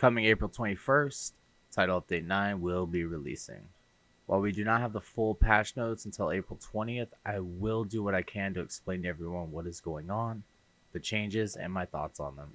Coming April 21st, Title Update 9 will be releasing. While we do not have the full patch notes until April 20th, I will do what I can to explain to everyone what is going on, the changes, and my thoughts on them.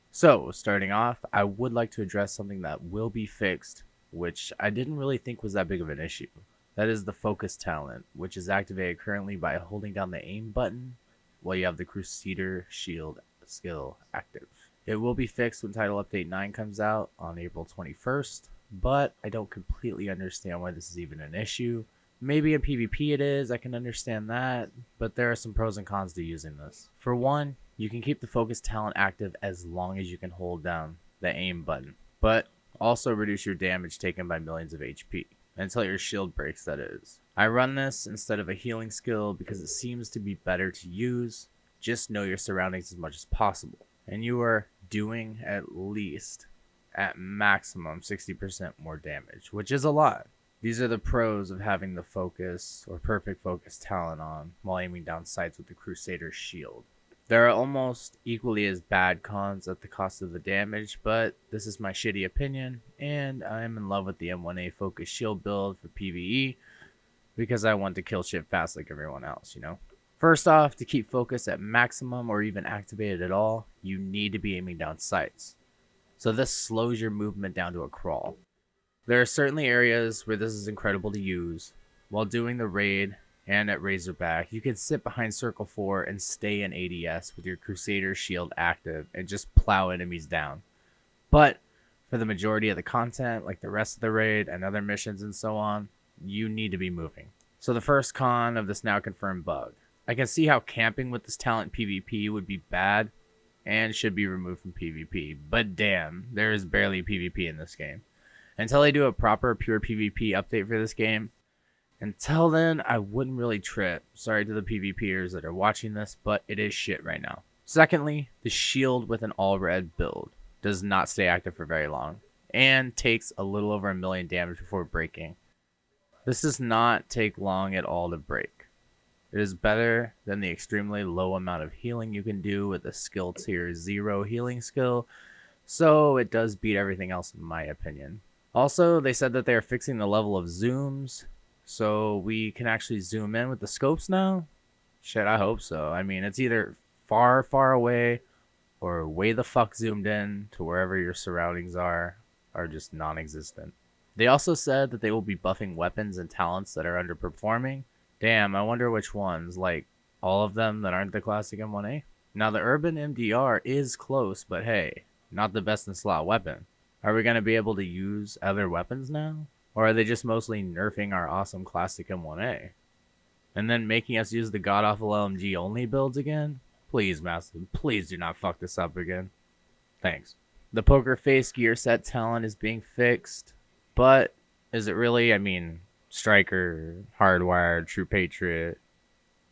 So, starting off, I would like to address something that will be fixed, which I didn't really think was that big of an issue. That is the focus talent, which is activated currently by holding down the aim button while you have the Crusader Shield skill active. It will be fixed when Title Update 9 comes out on April 21st, but I don't completely understand why this is even an issue. Maybe in PvP it is, I can understand that, but there are some pros and cons to using this. For one, you can keep the focus talent active as long as you can hold down the aim button, but also reduce your damage taken by millions of HP, until your shield breaks, that is. I run this instead of a healing skill because it seems to be better to use. Just know your surroundings as much as possible, and you are doing at least, at maximum, 60% more damage, which is a lot. These are the pros of having the focus or perfect focus talent on while aiming down sights with the Crusader Shield. There are almost equally as bad cons at the cost of the damage, but this is my shitty opinion, and I am in love with the M1A focus shield build for PvE because I want to kill shit fast like everyone else, you know? First off, to keep focus at maximum or even activated at all, you need to be aiming down sights. So this slows your movement down to a crawl. There are certainly areas where this is incredible to use. While doing the raid and at Razorback, you can sit behind Circle 4 and stay in ADS with your Crusader Shield active and just plow enemies down. But for the majority of the content, like the rest of the raid and other missions and so on, you need to be moving. So the first con of this now confirmed bug. I can see how camping with this talent PvP would be bad and should be removed from PvP, but damn, there is barely PvP in this game. Until they do a proper pure PvP update for this game, until then, I wouldn't really trip. Sorry to the PvPers that are watching this, but it is shit right now. Secondly, the shield with an all-red build does not stay active for very long and takes a little over 1 million damage before breaking. This does not take long at all to break. It is better than the extremely low amount of healing you can do with a skill tier 0 healing skill, so it does beat everything else in my opinion. Also, they said that they are fixing the level of zooms, so we can actually zoom in with the scopes now? Shit, I hope so. I mean, it's either far, far away or way the fuck zoomed in to wherever your surroundings are just non-existent. They also said that they will be buffing weapons and talents that are underperforming. Damn, I wonder which ones, like all of them that aren't the classic M1A? Now the Urban MDR is close, but hey, not the best in slot weapon. Are we going to be able to use other weapons now? Or are they just mostly nerfing our awesome classic M1A? And then making us use the god-awful LMG only builds again? Please, Massive, please do not fuck this up again. Thanks. The poker face gear set talent is being fixed, but is it really? I mean, Striker, Hardwired, True Patriot,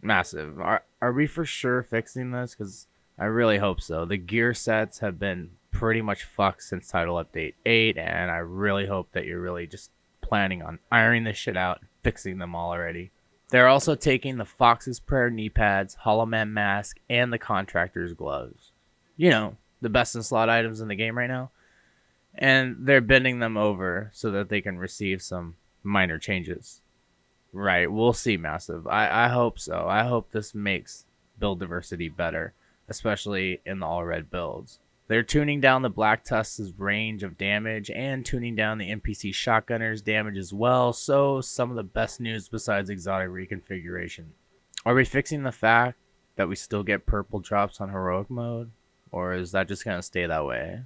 Massive. Are we for sure fixing this? Because I really hope so. The gear sets have been pretty much fucked since Title Update 8, and I really hope that you're really just planning on ironing this shit out and fixing them all already. They're also taking the Fox's Prayer knee pads, Hollow Man mask, and the Contractor's gloves. You know, the best in slot items in the game right now. And they're bending them over so that they can receive some minor changes. Right, we'll see, Massive. I hope so. I hope this makes build diversity better, especially in the all-red builds. They're tuning down the Black Tusk's range of damage and tuning down the NPC shotgunner's damage as well, so some of the best news besides exotic reconfiguration. Are we fixing the fact that we still get purple drops on heroic mode, or is that just going to stay that way?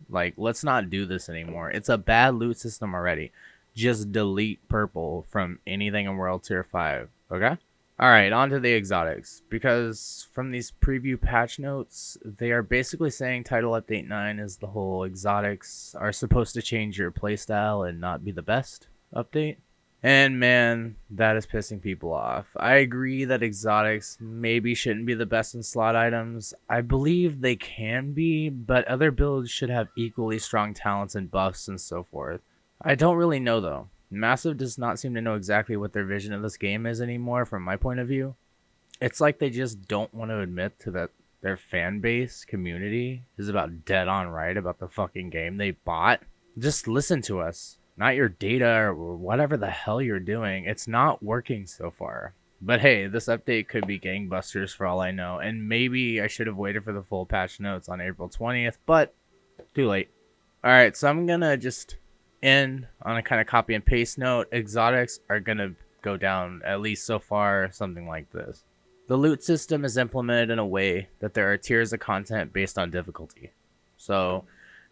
Like, let's not do this anymore. It's a bad loot system already. Just delete purple from anything in World Tier 5, okay? Alright, on to the exotics. Because from these preview patch notes, they are basically saying Title Update 9 is the whole exotics are supposed to change your playstyle and not be the best update. And man, that is pissing people off. I agree that exotics maybe shouldn't be the best in slot items. I believe they can be, but other builds should have equally strong talents and buffs and so forth. I don't really know though. Massive does not seem to know exactly what their vision of this game is anymore from my point of view. It's like they just don't want to admit to that their fan base community is about dead on right about the fucking game they bought, just listen to us. Not your data or whatever the hell you're doing. It's not working so far. But hey, this update could be gangbusters for all I know. And maybe I should have waited for the full patch notes on April 20th, but too late. Alright, so I'm going to just end on a kind of copy and paste note. Exotics are going to go down, at least so far, something like this. The loot system is implemented in a way that there are tiers of content based on difficulty. So,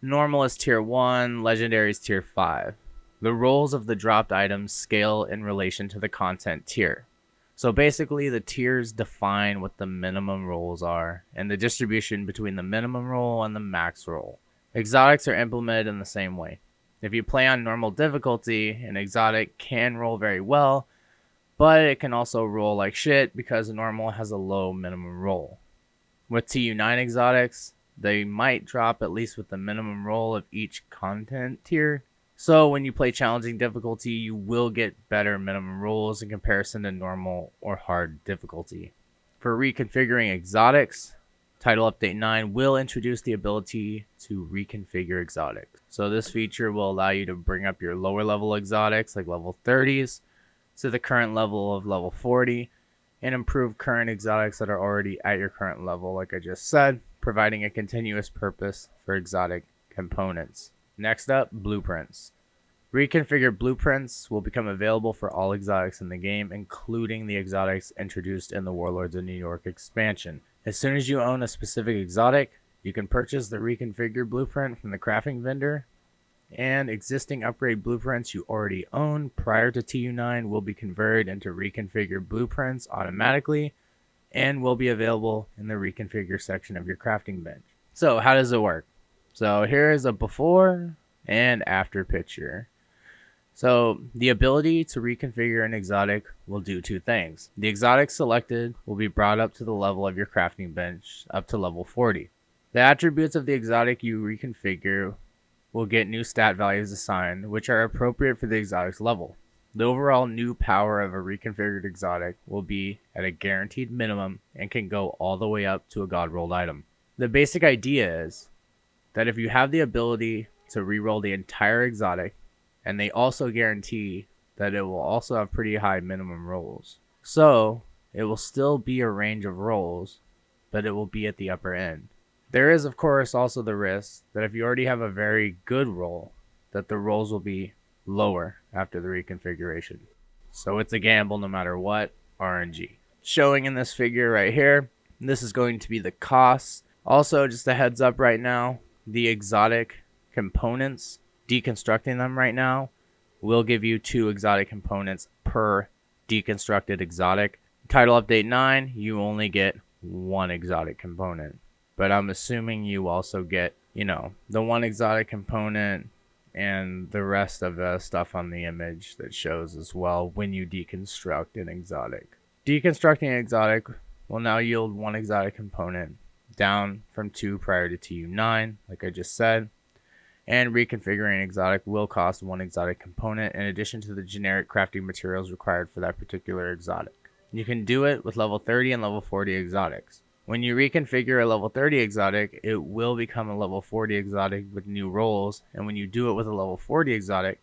normal is tier 1, legendary is tier 5. The rolls of the dropped items scale in relation to the content tier. So basically, the tiers define what the minimum rolls are, and the distribution between the minimum roll and the max roll. Exotics are implemented in the same way. If you play on normal difficulty, an exotic can roll very well, but it can also roll like shit because normal has a low minimum roll. With TU9 exotics, they might drop at least with the minimum roll of each content tier. So when you play challenging difficulty, you will get better minimum rolls in comparison to normal or hard difficulty. For reconfiguring exotics, Title Update 9 will introduce the ability to reconfigure exotic. So this feature will allow you to bring up your lower level exotics, like level 30s, to the current level of level 40, and improve current exotics that are already at your current level, like I just said, providing a continuous purpose for exotic components. Next up, blueprints. Reconfigured blueprints will become available for all exotics in the game, including the exotics introduced in the Warlords of New York expansion. As soon as you own a specific exotic, you can purchase the reconfigured blueprint from the crafting vendor, and existing upgrade blueprints you already own prior to TU9 will be converted into reconfigured blueprints automatically and will be available in the reconfigure section of your crafting bench. So how does it work? So here is a before and after picture. So the ability to reconfigure an exotic will do two things. The exotic selected will be brought up to the level of your crafting bench, up to level 40. The attributes of the exotic you reconfigure will get new stat values assigned, which are appropriate for the exotic's level. The overall new power of a reconfigured exotic will be at a guaranteed minimum and can go all the way up to a god rolled item. The basic idea is that if you have the ability to reroll the entire exotic, and they also guarantee that it will also have pretty high minimum rolls. So it will still be a range of rolls, but it will be at the upper end. There is, of course, also the risk that if you already have a very good roll, that the rolls will be lower after the reconfiguration. So it's a gamble no matter what, RNG. Showing in this figure right here, this is going to be the cost. Also, just a heads up right now, the exotic components, deconstructing them right now, will give you 2 exotic components per deconstructed exotic. Title Update 9, you only get 1 exotic component. But I'm assuming you also get, the 1 exotic component and the rest of the stuff on the image that shows as well when you deconstruct an exotic. Deconstructing an exotic will now yield 1 exotic component, down from 2 prior to TU9, like I just said. And reconfiguring exotic will cost 1 exotic component in addition to the generic crafting materials required for that particular exotic. You can do it with level 30 and level 40 exotics. When you reconfigure a level 30 exotic, it will become a level 40 exotic with new rolls, and when you do it with a level 40 exotic,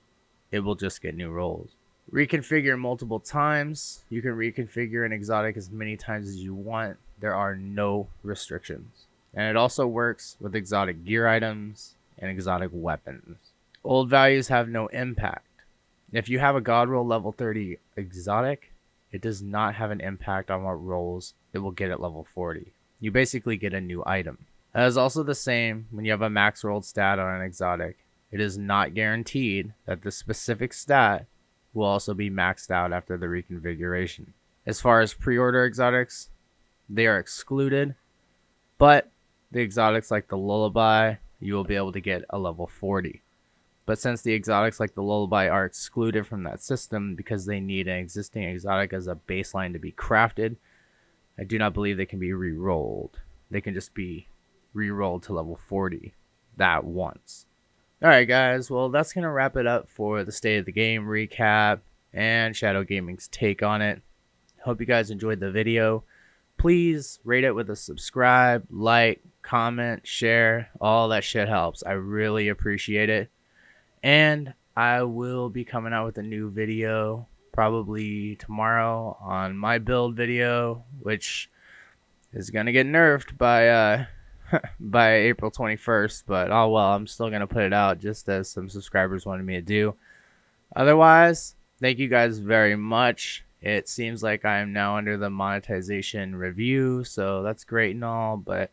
it will just get new rolls. Reconfigure multiple times. You can reconfigure an exotic as many times as you want. There are no restrictions. And it also works with exotic gear items and exotic weapons. Old values have no impact. If you have a god roll level 30 exotic, it does not have an impact on what rolls it will get at level 40. You basically get a new item. That is also the same when you have a max rolled stat on an exotic. It is not guaranteed that the specific stat will also be maxed out after the reconfiguration. As far as pre-order exotics, they are excluded, but the exotics like the Lullaby, you will be able to get a level 40. But since the exotics like the Lullaby are excluded from that system because they need an existing exotic as a baseline to be crafted, I do not believe they can be re-rolled. They can just be re-rolled to level 40 that once. Alright guys, well that's going to wrap it up for the State of the Game recap and Shadow Gaming's take on it. Hope you guys enjoyed the video. please rate it with a subscribe, like, comment, share. All that shit helps. I really appreciate it. And I will be coming out with a new video probably tomorrow on my build video, which is going to get nerfed by by April 21st, but oh well, I'm still going to put it out just as some subscribers wanted me to do. Otherwise, thank you guys very much. It seems like I am now under the monetization review, so that's great and all, but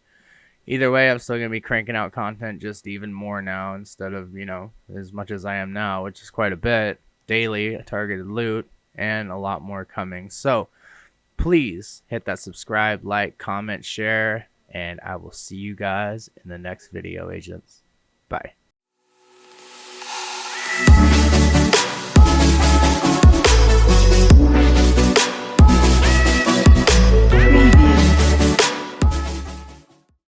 either way, I'm still going to be cranking out content just even more now instead of, you know, as much as I am now, which is quite a bit, daily, targeted loot, and a lot more coming. So please hit that subscribe, like, comment, share, and I will see you guys in the next video, agents. Bye.